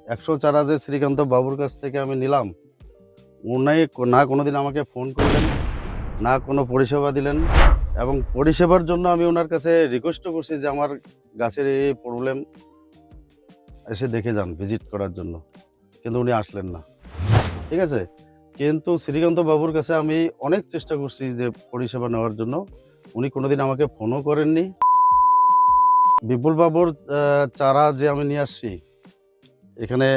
100 চারা যে শ্রীকান্ত বাবুর কাছ থেকে আমি নিলাম, উনি না কোনোদিন আমাকে ফোন করলেন, না কোনো পরিষেবা দিলেন। এবং পরিষেবার জন্য আমি ওনার কাছে রিকোয়েস্টও করছি যে আমার গাছের এই প্রবলেম এসে দেখে যান, ভিজিট করার জন্য। কিন্তু উনি আসলেন না, ঠিক আছে। কিন্তু শ্রীকান্ত বাবুর কাছে আমি অনেক চেষ্টা করছি যে পরিষেবা নেওয়ার জন্য, উনি কোনোদিন আমাকে ফোনও করেননি। বিপুল বাবুর চারা যে আমি নিয়ে আসছি এখানে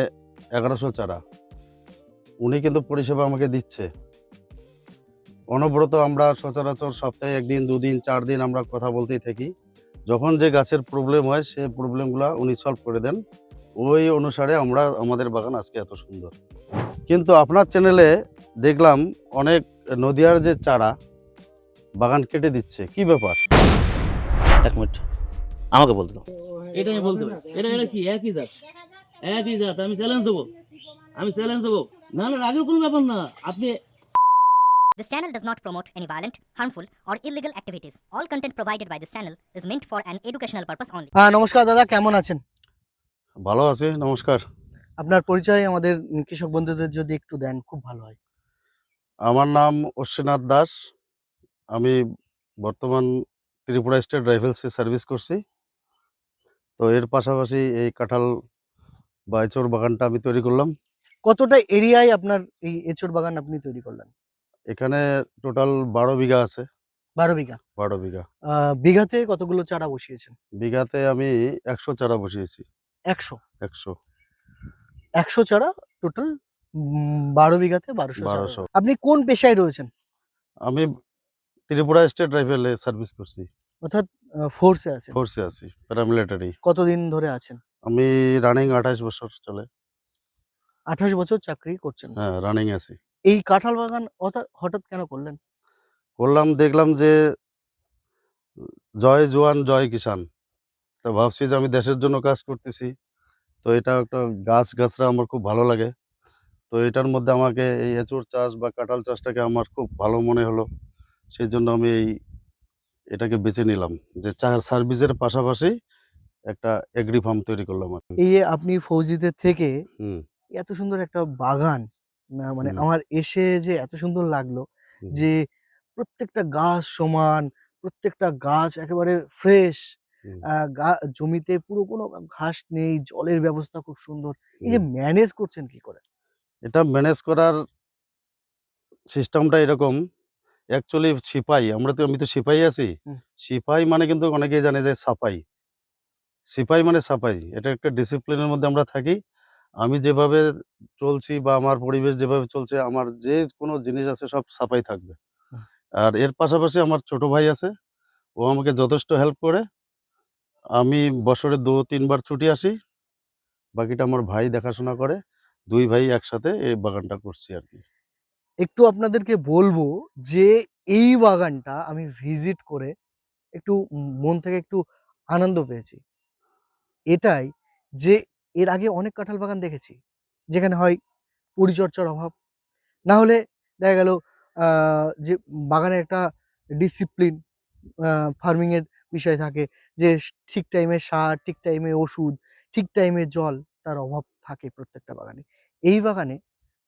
1100 চারা, উনি কিন্তু পরিষেবা আমাকে দিচ্ছে অনবরত। আমরা সচরাচর সপ্তাহে 1 দিন 2 দিন 4 দিন আমরা কথা বলতেই থাকি। যখন যে গাছের প্রবলেম হয় সেই প্রবলেমগুলা উনি সলভ করে দেন। ওই অনুসারে আমরা আমাদের বাগান আজকে এত সুন্দর। কিন্তু আপনার চ্যানেলে দেখলাম অনেক নদিয়ার যে চারা বাগান কেটে দিচ্ছে, কি ব্যাপার? 1 মিনিট আমাকে বলতে দাও। এটা আমি বলতে পারি। এটা কি একই জাত, একই জাত। আমি চ্যালেঞ্জ দেবো। না আগের কোনো ব্যাপার না। আপনি This channel does not promote any violent, harmful, or illegal activities. All content provided by this channel is meant for an educational purpose only. নমস্কার দাদা, কেমন আছেন? ভালো আছি, নমস্কার। আপনার পরিচয় আমাদের কৃষক বন্ধুদের যদি একটু দেন খুব ভালো হয়। আমার নাম অশ্বনাথ দাস। আমি বর্তমান ত্রিপুরা স্টেট রাইফেলসে সার্ভিস করছি। তো এর পাশাপাশি এই কাঁঠাল বা এঁচড় বাগানটা আমি তৈরি করলাম। কতটা এরিয়ায় আপনার এই এঁচড় বাগান আপনি তৈরি করলেন? এখানে টোটাল 12 বিঘা আছে। 12 বিঘা। 12 বিঘা। বিঘাতে কতগুলো চারা বসিয়েছেন? বিঘাতে আমি 100 চারা বসিয়েছি। 100 100 100 চারা টোটাল 12 বিঘাতে 1200 চারা। 1200। আপনি কোন পেশায় রয়েছেন? আমি ত্রিপুরা স্টেট রাইফেলে সার্ভিস করছি, অর্থাৎ ফোর্সে আছেন। ফোর্সে আছি, প্যারামিলিটারি। কতদিন ধরে আছেন? আমি রানিং 28 বছর চলে। 28 বছর চাকরি করছেন। হ্যাঁ, রানিং আছি। এই কাঁঠাল বাগান হঠাৎ কেন করলেন? করলাম, দেখলাম যে জয় জওয়ান জয় কিষান। তো ভাবছি যে আমি দেশের জন্য কাজ করতেছি। তো এটা একটা গাছরা আমার খুব ভালো লাগে। তো এটার মধ্যে আমাকে এই এঁচড় চাষ বা কাঁঠাল চাষটাকে আমার খুব ভালো মনে হলো। সেই জন্য আমি এটাকে বেছে নিলাম যে সার্ভিসের পাশাপাশি একটা এগ্রি ফার্ম তৈরি করলাম আর কি। এই যে আপনি ফৌজিতে থেকে হুম, এত সুন্দর একটা বাগান, মানে হুম, আমার এসে যে এত সুন্দর লাগলো হুম, যে প্রত্যেকটা গাছ সমান, প্রত্যেকটা গাছ একেবারে ফ্রেশ, হুম, জমিতে পুরো কোনো ঘাস নেই, জলের ব্যবস্থা খুব সুন্দর। এই যে হুম। ম্যানেজ করছেন কি করে? এটা ম্যানেজ করার সিস্টেমটা এরকম। অ্যাকচুয়ালি আমি তো সিপাহি আছি। হুম। সিপাহি মানে কিন্তু অনেকেই জানে যে সাফাই। সিপাহি মানে সাফাই। এটা একটা ডিসিপ্লিনের মধ্যে আমরা থাকি। আমি যেভাবে চলছি বা আমার পরিবেশ যেভাবে চলছে, আমার যে কোনো জিনিস আছে সব সাফাই থাকবে। হুম। আর এর পাশাপাশি আমার ছোট ভাই আছে। ও আমাকে যথেষ্ট হেল্প করে। আমি বছরে ২-৩ বার ছুটি আসি। বাকিটা আমার ভাই দেখাশোনা করে। ২ ভাই একসাথে এই বাগানটা করছি আরকি। একটু আপনাদেরকে বলবো যে এই বাগানটা আমি ভিজিট করে একটু মন থেকে একটু আনন্দ পেয়েছি। এটাই যে এর আগে অনেক কাঁঠাল বাগান দেখেছি, যেখানে হয় পরিচর্যার অভাব। না হলে দেখা গেল আ যে বাগানে একটা ডিসিপ্লিন, ফার্মিং এর বিষয় থাকে যে ঠিক টাইমে সার, ঠিক টাইমে ওষুধ, ঠিক টাইমে জল, তার অভাব থাকে প্রত্যেকটা বাগানে। এই বাগানে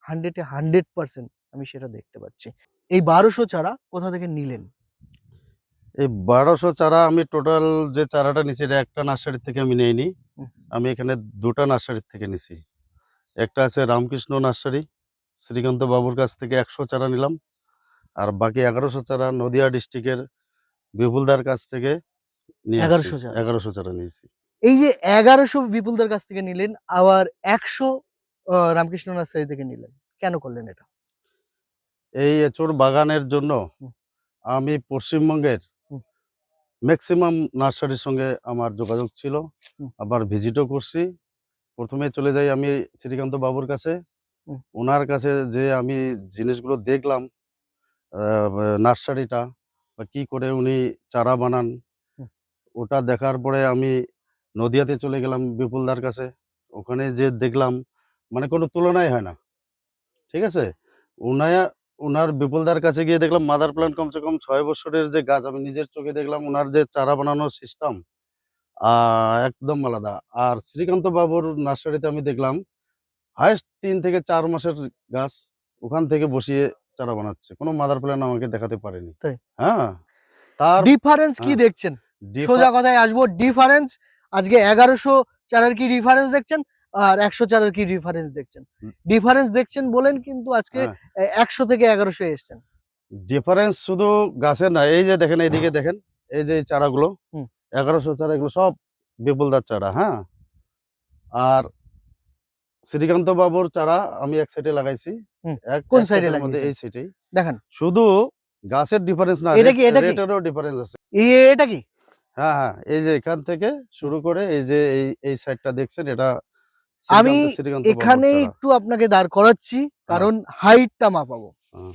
100 এ 100% আমি সেটা দেখতে পাচ্ছি। এই 1200 চারা কোথা থেকে নিলেন? এই ১২০০ চারা আমি টোটাল যে চারাটা নিছি এটা একটা নার্সারি থেকে আমি নেইনি। হুম। আমি এখানে ২ টা নার্সারি থেকে নিছি। একটা আছে রামকৃষ্ণ নার্সারি, শ্রীকান্ত বাবুর কাছ থেকে ১০০ চারা নিলাম। আর বাকি ১১০০ চারা নদিয়া ডিস্ট্রিক্টের বিপুলদার কাছ থেকে নিয়ে আসছি। ১১০০ চারা। ১১০০ চারা নিয়েছি। এই যে ১১০০ বিপুলদার কাছ থেকে নিলেন, আবার ১০০ রামকৃষ্ণ নার্সারি থেকে নিলেন। কেন করলেন এটা? এই এঁচড় বাগানের জন্য হুম। আমি পশ্চিমবঙ্গের হুম। ম্যাক্সিমাম নার্সারির সঙ্গে আমার যোগাযোগ ছিল। হুম। আবার ভিজিটও করছি। ১ম এ চলে যাই আমি শ্রীকান্ত বাবুর কাছে। হুম। উনার কাছে যেয়ে আমি জিনিসগুলো দেখলাম, নার্সারিটা বা কি করে উনি চারা বানান, হুম। ওটা দেখার পরে আমি নদিয়াতে চলে গেলাম বিপুলদার কাছে। ওখানে যেয়ে দেখলাম মানে কোনো তুলনাই হয় না। ঠিক আছে? উনায়া উনার বিপুলদার কাছে গিয়ে দেখলাম মাদার প্ল্যান্ট কমসে কম ৬ বছরের যে গাছ আমি নিজের চোখে দেখলাম, উনার যে চারা বানানোর সিস্টেম আ একদম আলাদা। আর শ্রীকান্ত বাবুর নার্সারিতে আমি দেখলাম হায়েস্ট 3 থেকে 4 মাসের গাছ ওখান থেকে বসিয়ে চারা বানাচ্ছে, কোনো মাদার প্ল্যান আমাকে দেখাতে পারেনি। তাই? হ্যাঁ, তার ডিফারেন্স কি হ্যাঁ, দেখছেন? ডিফা- সোজা কথায় আসবো, ডিফারেন্স আজকে 1100 চারার কি ডিফারেন্স দেখছেন আর 100 চারার কি ডিফারেন্স দেখছেন? ডিফারেন্স দেখছেন বলেন কিন্তু আজকে হ্যাঁ, 100 থেকে 1100 এসছেন। ডিফারেন্স শুধু গাছের না, এই যে দেখেন এইদিকে দেখেন, এই যে এই চারাগুলো হুম। 1100 চারা, এগুলো সব বিপুলদার চারা। হ্যাঁ, আর শ্রীকান্ত বাবুর চারা আমি এক সাইডে লাগাইছি। হুম। এক- কোন এক সাইডে ক্ষেতের মধ্যে, লাগিয়েছেন? এই সাইডেই। দেখান শুধু গাছের ডিফারেন্স না, এটা কি? রেটেরও ডিফারেন্স আছে। এটা কি? হ্যাঁ হ্যাঁ, এই যে এখান থেকে শুরু করে এই যে এই সাইডটা দেখছেন, এটা আমি শ্রীকান্ত বাবুর এখানে চারা। একটু আপনাকে দাঁড় করাচ্ছি কারণ হাইটটা মাপাবো। হ্যাঁ।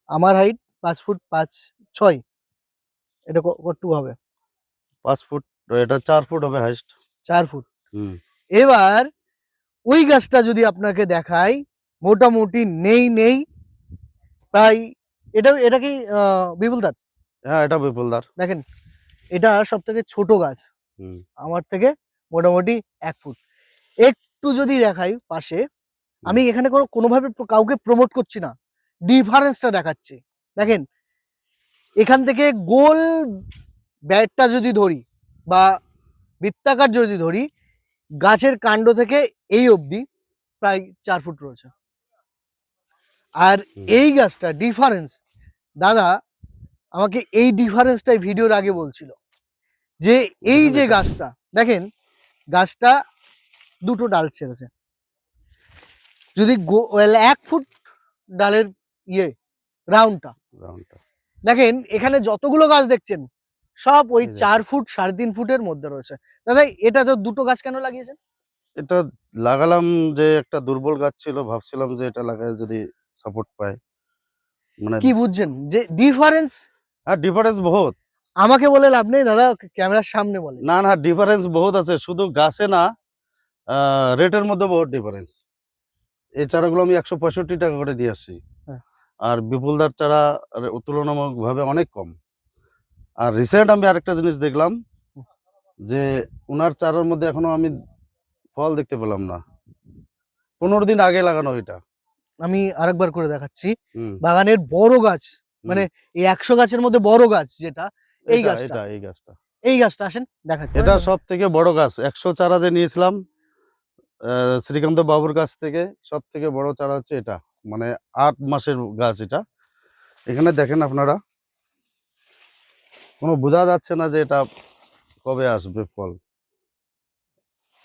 আমার হাইট 5 ফুট 5'6", এটা কতটুকু হবে? 5 ফুট, এটা 4 ফুট হবে হাইস্ট। 4 ফুট। হুম। এবার ওই গাছটা যদি আপনাকে দেখাই, মোটামুটি নেই প্রায়, এটা কি বিপুলদার? হ্যাঁ, এটা বিপুলদার। দেখেন, এটা সব থেকে ছোট গাছ হুম। আমার থেকে, মোটামুটি 1 ফুট। একটু যদি দেখাই পাশে, আমি এখানে কোনোভাবে কাউকে প্রমোট করছি না, ডিফারেন্সটা দেখাচ্ছি। দেখেন, এখান থেকে গোল ব্যাটটা যদি ধরি বা বৃত্তাকার যদি ধরি, গাছের কাণ্ড থেকে এই অবধি প্রায় 4 ফুট রয়েছে। আর এই গাছটা ডিফারেন্স, দাদা আমাকে এই ডিফারেন্সটাই ভিডিওর আগে বলছিল যে এই যে গাছটা দেখেন, গাছটা দুটো ডাল ছেড়েছে, যদি 1 ফুট ডালের রাউন্ডটা দেখেন, এখানে যতগুলো গাছ দেখছেন সব ওই এই যে। 4 ফুট 3.5 ফুটের মধ্যে রয়েছে। দাদা এটা তো দুটো গাছ কেন লাগিয়েছেন? এটা লাগালাম যে একটা দুর্বল গাছ ছিল, ভাবছিলাম যে এটা লাগায় যদি সাপোর্ট পায়, মানে কি বুঝছেন যে ডিফারেন্স? হ্যাঁ, ডিফারেন্স বহুত। আমাকে বলে লাভ নেই দাদা, ক্যামেরার সামনে বলে। না না, ডিফারেন্স বহুত আছে, শুধু গাছে না, রেটের মধ্যে বহুত ডিফারেন্স। এই চারাগুলো আমি 165 টাকা করে দিয়ে আসছি। হ্যাঁ। আর বিপুলদার চারা তুলনামূলক ভাবে অনেক কম। আর রিসেন্ট আমি আরেকটা জিনিস দেখলাম যে উনার চারার মধ্যে এখনো আমি ফল দেখতে পেলাম না, 15 দিন আগে লাগানো এটা। আমি আরেকবার করে দেখাচ্ছি, হুম। বাগানের বড় গাছ, হুম। মানে এই 100 গাছের মধ্যে বড় গাছ যেটা, এই এটা গাছটা, এটা এই গাছটা, এই গাছটা আসেন দেখাচ্ছি। এটা সব থেকে বড় গাছ। 100 চারা যে নিয়েছিলাম শ্রীকান্ত বাবুর কাছ থেকে, সব থেকে বড় চারা হচ্ছে এটা, মানে 8 মাসের গাছ এটা। এখানে দেখেন আপনারা, কোনো বোঝা যাচ্ছে না যে এটা কবে আসবে ফল,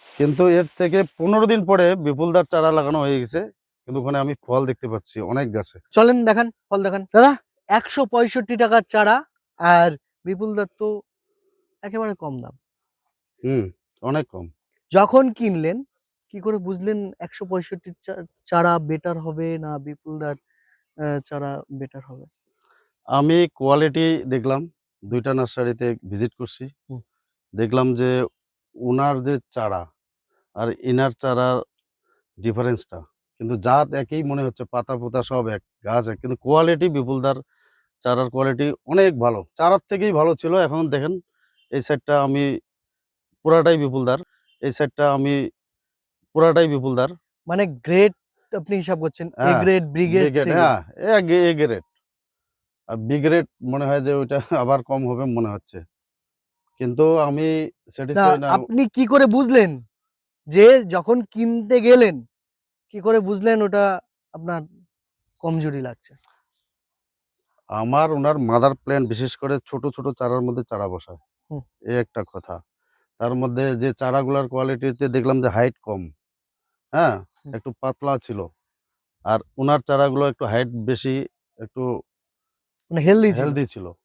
কিন্তু এর থেকে 15 দিন পরে বিপুলদার চারা লাগানো হয়ে গেছে, কিন্তু ওখানে আমি ফল দেখতে পাচ্ছি অনেক গাছে। চলেন দেখান, ফল দেখান। দাদা 165 টাকার চারা, আর বিপুলদার তো একেবারে কম দাম। হুম, অনেক কম। যখন কিনলেন কি করে বুঝলেন 165 চারা বেটার হবে না বিপুলদার চারা বেটার হবে? আমি কোয়ালিটি দেখলাম, 2টা নার্সারিতে ভিজিট করছি। হুম। দেখলাম যে উনার যে চারা আর ইনার চারার ডিফারেন্সটা, কিন্তু জাত একই মনে হচ্ছে, পাতা পোতা সব এক, গাছ এক, কিন্তু কোয়ালিটি বিপুলদার চারার কোয়ালিটি অনেক ভালো, চারার থেকেই ভালো ছিল। এখন দেখেন এই সাইডটা আমি পুরাটাই বিপুলদার, এই সাইডটা আমি পুরাটাই বিপুলদার। মানে গ্রেড আপনি হিসাব করছেন, এ হ্যাঁ, গ্রেড, বি গ্রেড, ব্রিগেড, হ্যাঁ, এ গ্রেড। আর বি গ্রেড মনে হয় যে ওইটা আবার কম হবে মনে হচ্ছে, কিন্তু আমি স্যাটিসফাই না। আপনি কি করে বুঝলেন যে যখন কিনতে গেলেন কি করে বুঝলেন ওটা আপনার কমজোরি লাগছে? আমার ওনার মাদার প্ল্যান্ট বিশেষ করে ছোট ছোট চারার মধ্যে চারা বসায়, হুম। এই একটা কথা। তার মধ্যে যে চারাগুলার কোয়ালিটিতে দেখলাম যে হাইট কম, হ্যাঁ, হুম। একটু পাতলা ছিল। আর ওনার চারাগুলো একটু হাইট বেশি, একটু মানে হেলদি ছিল। হেলদি ছিল। তো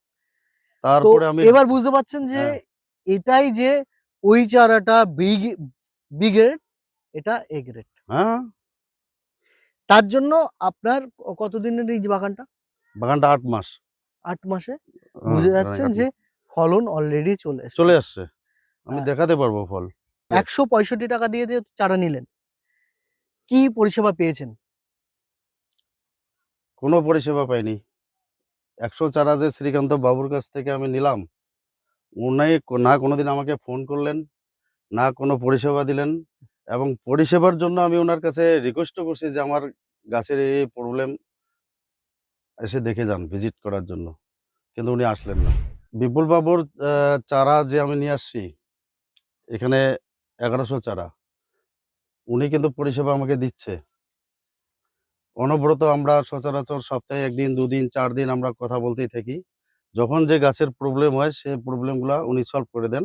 তারপরে আমি এবার বুঝতে পারছেন যে হ্যাঁ, এটাই যে ওই চারাটা বি গ্রেড, এটা এ গ্রেড। হ্যাঁ, তার জন্য আপনার কতদিনের এই যে বাগানটা? বাগানটা 8 মাস। 8 মাসে হ্যাঁ, বুঝে রানিং যাচ্ছেন 8 যে মাস। ফলন অলরেডি চলে এসেছে। চলে আসছে, আমি হ্যাঁ। দেখাতে পারবো ফল। 165 টাকা দিয়ে চারা নিলেন, কি পরিষেবা পেয়েছেন? কোনো পরিষেবা পাইনি। 100 চারা যে শ্রীকান্ত বাবুর কাছ থেকে আমি নিলাম, উনি না কোনোদিন আমাকে ফোন করলেন, না কোনো পরিষেবা দিলেন, এবং পরিষেবার জন্য আমি ওনার কাছে রিকোয়েস্টও করছি যে আমার গাছের এই প্রবলেম এসে দেখে যান ভিজিট করার জন্য, কিন্তু উনি আসলেন না। বিপুল বাবুর চারা যে আমি নিয়ে আসছি এখানে 1100 চারা, উনি কিন্তু পরিষেবা আমাকে দিচ্ছে অনবরত। আমরা সচরাচর সপ্তাহে 1 দিন 2 দিন 4 দিন আমরা কথা বলতেই থাকি। যখন যে গাছের প্রবলেম হয় সেই প্রবলেমগুলা উনি সলভ করে দেন।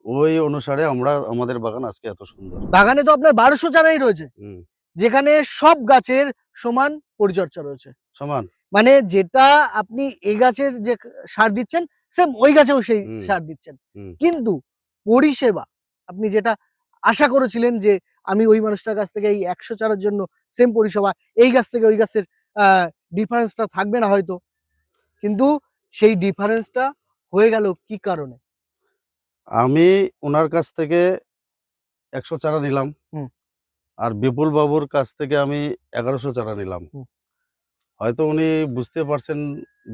ওই অনুসারে আমরা আমাদের বাগান আজকে এত সুন্দর। বাগানে তো আপনার 1200 চারাই রয়েছে, হুম, যেখানে সব গাছের সমান পরিচর্যা রয়েছে। সমান। মানে যেটা আপনি এই গাছের যে সার দিচ্ছেন, সেম ওই গাছেও সেই হুম, সার দিচ্ছেন। হুম। কিন্তু পরিষেবা আপনি যেটা আশা করেছিলেন যে আমি ওই মানুষটার কাছ থেকে এই 100 চারার জন্য সেম পরিষেবা, এই গাছ থেকে ওই গাছের ডিফারেন্সটা থাকবে না হয়তো, কিন্তু সেই ডিফারেন্সটা হয়ে গেল কি কারণে? আমি ওনার কাছ থেকে 100 চারা নিলাম। হুম। আর বিপুল বাবুর কাছ থেকে আমি 1100 চারা নিলাম। হুম। হয়তো উনি বুঝতে পারছেন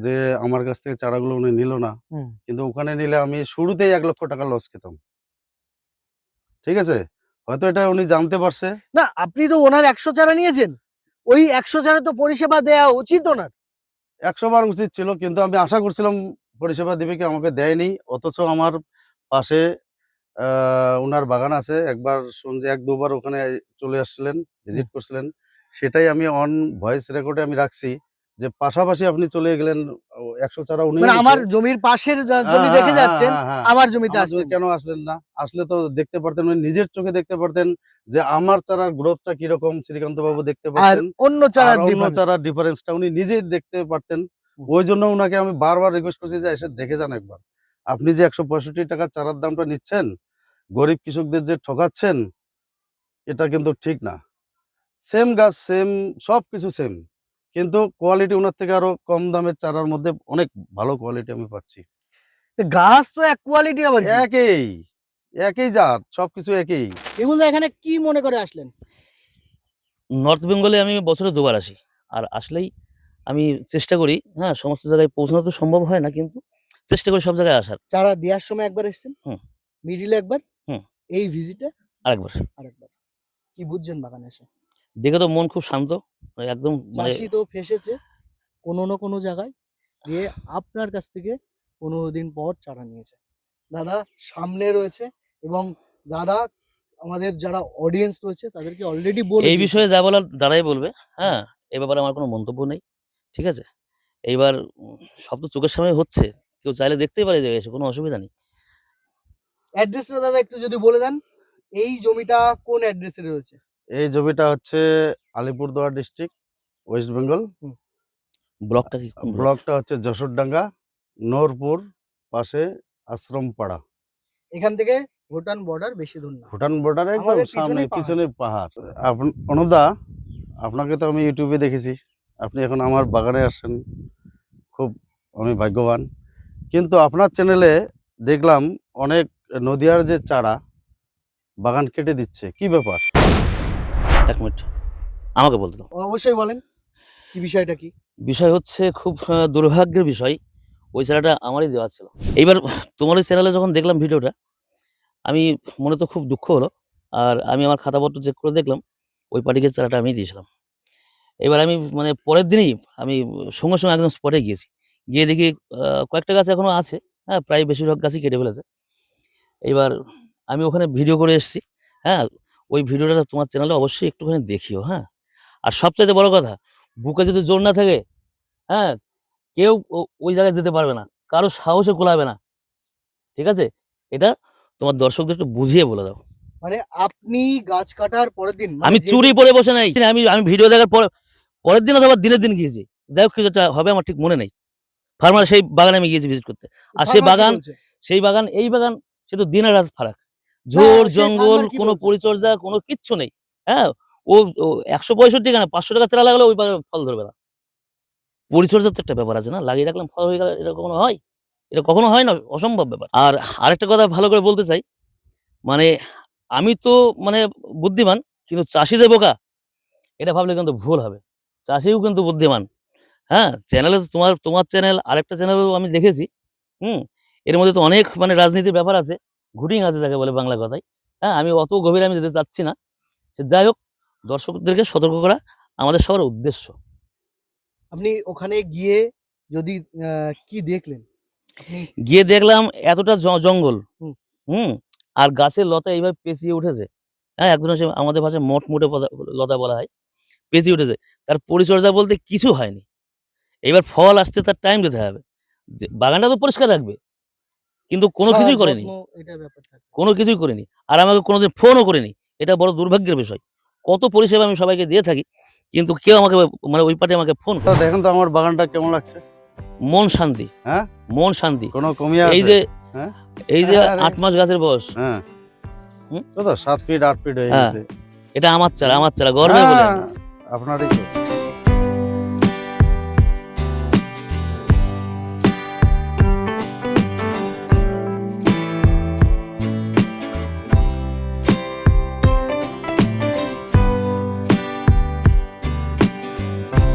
যে আমার কাছ থেকে চারাগুলো উনি নিল না। হুম। কিন্তু ওখানে নিলে আমি শুরুতেই 1 লক্ষ টাকা লস খেতাম। ঠিক আছে? হয়তো এটা উনি জানতে পারছে। না, আপনি তো ওনার 100 চারা নিয়েছেন। ওই 100 চারা তো পরিষেবা দেয়া উচিত ওনার। 100 বার উচিত ছিল, কিন্তু আমি আশা করছিলাম পরিষেবা দিবে কি, আমাকে দেয়নি। অথচ আমার পাশে উনার বাগান আছে। একবার শুনছি ১-২ বার ওখানে চলে আসছিলেন, ভিজিট করছিলেন। সেটাই আমি অন ভয়েস রেকর্ডে আমি রাখছি যে পাশাপাশি আপনি চলে গেলেন। ১০০ চারা উনি মানে নিছে। আমার জমির পাশের জমি দেখে যাচ্ছেন, আমার জমিতে আমার জমি আসছেন। কেন আসলেন না? আসলে তো দেখতে পারতেন, উনি নিজের চোখে দেখতে পারতেন যে আমার চারার গ্রোথটা কিরকম। শ্রীকান্ত বাবু দেখতে আর পারতেন। অন্য আর চারার অন্য ডিফারেন্স। চারার ডিফারেন্সটা উনি নিজেই দেখতে পারতেন। হুম। ওই জন্য উনাকে আমি বারবার রিকোয়েস্ট করছি যে এসে দেখে যান একবার। আপনি যে ১৬৫ টাকা চারার দামটা নিচ্ছেন, গরিব কৃষকদের যে ঠকাচ্ছেন, এটা কিন্তু ঠিক না। সেম গাছ, সেম সবকিছু সেম। কিন্তু কোয়ালিটি উনার থেকে আরো কম দামের চারার মধ্যে অনেক ভালো কোয়ালিটি আমি পাচ্ছি। গাছ তো এক কোয়ালিটি আবার কি? একই, একই জাত, সবকিছু একই। এগুলো এখানে কি মনে করে আসলেন? নর্থ বেঙ্গলে আমি বছরে 2 বার আসি। আর আসলেই আমি চেষ্টা করি, হ্যাঁ, সমস্ত জায়গায় পৌঁছানো তো সম্ভব হয় না, কিন্তু চেষ্টা করি সব জায়গায় আসার। চারা দেওয়ার সময় একবার এসেছেন, হুম। মিডিলে একবার, হুম। এই ভিজিটে আরেকবার। আরেকবার। কি বুঝছেন বাগানে এসে? দেখে তো মন খুব শান্ত, মানে একদম মানে চাষি তো ফেঁসেছে কোনো না কোনো জায়গায়, দিয়ে আপনার কাছ থেকে 15 দিন পর চারা নিয়েছে। দাদা সামনে রয়েছে, এবং দাদা আমাদের যারা অডিয়েন্স রয়েছে তাদেরকে অলরেডি বলে এই দিয়েছে। বিষয়ে যা বলার দাদাই বলবে। হ্যাঁ, এ ব্যাপারে আমার কোনো মন্তব্য নেই। ঠিক আছে? এইবার সব তো চোখের সামনে হচ্ছে। কেউ চাইলে দেখতেই পারে যে এসে, কোনো অসুবিধা নেই। অ্যাড্রেসটা দাদা একটু যদি বলে দেন, এই জমিটা কোন অ্যাড্রেসে রয়েছে? এই জমিটা হচ্ছে আলিপুরদুয়ার ডিস্ট্রিক্ট, ওয়েস্ট বেঙ্গল। ব্লকটা কি কোন ব্লক? ব্লকটা হচ্ছে যশোরডাঙ্গা, নোরপুর, পাশে আশ্রমপাড়া। এখান থেকে ভুটান বর্ডার বেশি দূর না। ভুটান বর্ডার একদম আমাদের সামনে, পিছনেই পাহাড়। পিছনে পাহাড়। অনুদা, আপনাকে তো আমি ইউটিউবে দেখেছি। আপনি এখন আমার বাগানে আসছেন, খুব আমি ভাগ্যবান। কিন্তু আপনার চ্যানেলে দেখলাম অনেক নদিয়ার যে চারা বাগান কেটে দিচ্ছে, কি ব্যাপার? 1 মিনিট আমাকে বলতে দাও। অবশ্যই বলেন, কি বিষয়টা কি? বিষয় হচ্ছে খুব দুর্ভাগ্যের বিষয়। ওই চারাটা আমারই দেওয়া ছিল। এইবার তোমার ওই চ্যানেলে যখন দেখলাম ভিডিওটা, আমি মনে তো খুব দুঃখ হলো। আর আমি আমার খাতাপত্র চেক করে দেখলাম ওই পার্টিকে চারাটা আমিই দিয়েছিলাম। এবার আমি মানে পরের দিনই আমি সঙ্গে, সঙ্গে একদম স্পটে গিয়েছি। গিয়ে দেখি কয়েকটা গাছ এখনো আছে। হ্যাঁ, প্রায় বেশিরভাগ গাছই কেটে ফেলেছে। এইবার আমি ওখানে ভিডিও করে এসেছি। হ্যাঁ, ওই ভিডিওটা তোমার চ্যানেলে অবশ্যই একটুখানি দেখিও। হ্যাঁ, আর সবচাইতে বড় কথা, বুকে যদি জোর না থাকে, হ্যাঁ, কেউ ওই জায়গায় যেতে পারবে না, কারো সাহসে কোলাবে না। ঠিক আছে? এটা তোমার দর্শকদের একটু বুঝিয়ে বলে দাও। মানে আপনি গাছ কাটার পরের দিন, মানে আমি যে চুরি পরে বসে নাই। আমি ভিডিও দেখার পরের দিন অথবা দিনের দিন গিয়েছি। যাই হোক, কিছুটা হবে আমার ঠিক মনে নেই। ফার্মার সেই বাগানে আমি গিয়েছি ভিজিট করতে। আর সেই farmer কি বাগান, বলছে? সেই বাগান, এই বাগান, সে তো দিন আর রাত ফারাক। না, ঝোড় সেই জঙ্গল, farmer কি কোনো বলছে? পরিচর্যা, কোনো কিচ্ছু নেই। হ্যাঁ, ও ১৬৫ কেন ৫০০ টাকা চারা লাগালে ওই বাগানে ফল ধরবে না। পরিচর্যার তো একটা ব্যাপার আছে না? লাগিয়ে রাখলাম ফল হয়ে গেল, এটা কখনো হয়? এটা কখনো হয় না, অসম্ভব ব্যাপার। আর আরেকটা কথা ভালো করে বলতে চাই, মানে আমি তো মানে বুদ্ধিমান, কিন্তু চাষি যে বোকা, এটা ভাবলে কিন্তু ভুল হবে। চাষিও কিন্তু বুদ্ধিমান। হ্যাঁ, চ্যানেলে তো তোমার চ্যানেল, আরেকটা চ্যানেলও আমি দেখেছি। হুম, এর মধ্যে তো অনেক মানে রাজনীতির ব্যাপার আছে, ঘুটিং আছে যাকে বলে বাংলা কথায়। হ্যাঁ, আমি অত গভীরে আমি যেতে চাচ্ছি না। সে যাই হোক, দর্শকদেরকে সতর্ক করা আমাদের সবার উদ্দেশ্য। আপনি ওখানে গিয়ে যদি কি দেখলেন? আপনি গিয়ে দেখলাম এতটা জঙ্গল, হুম। হুম, আর গাছের লতা এইভাবে পেঁচিয়ে উঠেছে। হ্যাঁ, এক ধরনের আমাদের ভাষায় মোটে লতা বলা হয়, পেঁচিয়ে উঠেছে। তার পরিচর্যা বলতে কিছু হয়নি। এবার ফল আসতে তার টাইম দিতে হবে। যে বাগানটা তো পরিষ্কার রাখবে, কিন্তু কোনো সার, কিছুই করেনি, যত্ন, এটা ব্যাপার থাকে। কোনো কিছুই করেনি। আর আমাকে কোনোদিন ফোনও করেনি। এটা বড় দুর্ভাগ্যের বিষয়। কত পরিষেবা আমি সবাইকে দিয়ে থাকি, কিন্তু কেউ আমাকে মানে ওই পার্টি আমাকে ফোন করে। দেখেন তো আমার বাগানটা কেমন লাগছে। মন শান্তি, হ্যাঁ? মন শান্তি। কোনো কমিয়ে এই আছে? যে হ্যাঁ? এই যে আরে। 8 মাস গাছের বয়স, হ্যাঁ। হুম? কত 7 ফিট 8 ফিট হয়ে হ্যাঁ। গেছে। এটা আমার চারা, গর্বে বলে হ্যাঁ, আপনারই তো।